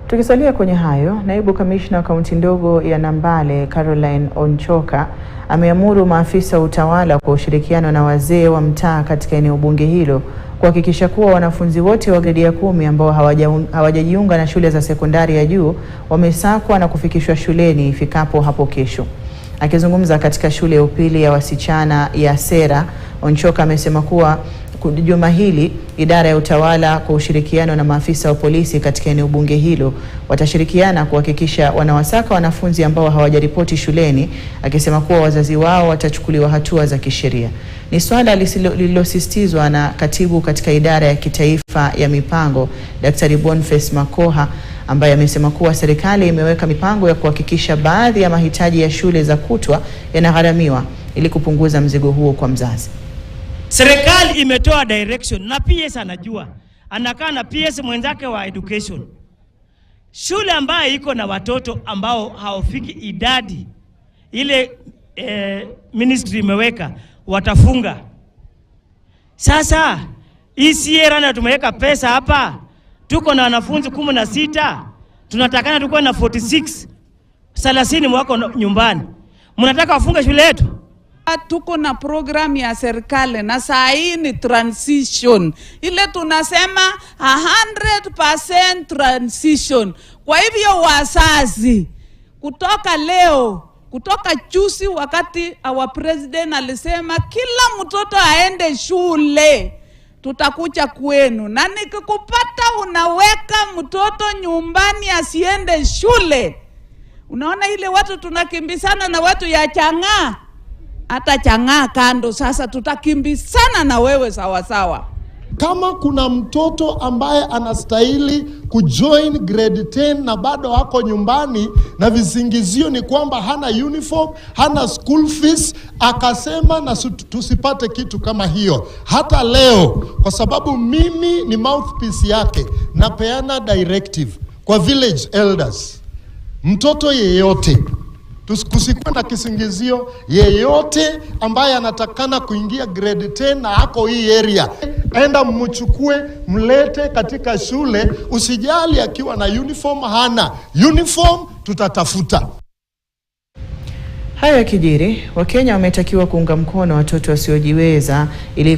Tukisalia kwenye hayo, naibu kamishna wa kaunti ndogo ya Nambale Caroline Onchoka ameamuru maafisa wa utawala kwa ushirikiano na wazee wa mtaa katika eneo bunge hilo kuhakikisha kuwa wanafunzi wote wa gredi ya 10 ambao hawajajiunga na shule za sekondari ya juu wamesakwa na kufikishwa shuleni ifikapo hapo kesho. Akizungumza katika shule ya upili ya wasichana ya Sera, Onchoka amesema kuwa juma hili idara ya utawala kwa ushirikiano na maafisa wa polisi katika eneo bunge hilo watashirikiana kuhakikisha wanawasaka wanafunzi ambao hawajaripoti shuleni, akisema kuwa wazazi wao watachukuliwa hatua za kisheria. Ni swala lililosisitizwa na katibu katika idara ya kitaifa ya mipango Daktari Boniface Makoha, ambaye amesema kuwa serikali imeweka mipango ya kuhakikisha baadhi ya mahitaji ya shule za kutwa yanagharamiwa ili kupunguza mzigo huo kwa mzazi. Serikali imetoa direction na PS anajua, anakaa na PS mwenzake wa education. Shule ambayo iko na watoto ambao hawafiki idadi ile ministry imeweka, watafunga. Sasa hii Sierra na tumeweka pesa hapa, tuko na wanafunzi 16, tunatakana tuko na 46, 30 wako nyumbani. Mnataka wafunge shule yetu? Tuko na program ya serikali na saa hii ni transition. Ile tunasema 100% transition. Kwa hivyo wazazi, kutoka leo, kutoka juzi wakati our president alisema kila mtoto aende shule, tutakuja kwenu. Na nikikupata unaweka mtoto nyumbani asiende shule, unaona ile watu tunakimbizana na watu ya Chang'aa, hata Chang'aa kando, sasa tutakimbizana na wewe sawa sawa. Kama kuna mtoto ambaye anastahili kujoin grade 10 na bado hako nyumbani na visingizio ni kwamba hana uniform, hana school fees, akasema na tusipate kitu kama hiyo. Hata leo, kwa sababu mimi ni mouthpiece yake, napeana directive kwa village elders. Mtoto yeyote, kusikuwa na kisingizio, yeyote ambaye anatakana kuingia grade 10 na hako hii area, enda mchukue mlete katika shule. Usijali akiwa na uniform, hana uniform, tutatafuta. Hayo yakijiri, Wakenya wametakiwa kuunga mkono watoto wasiojiweza ili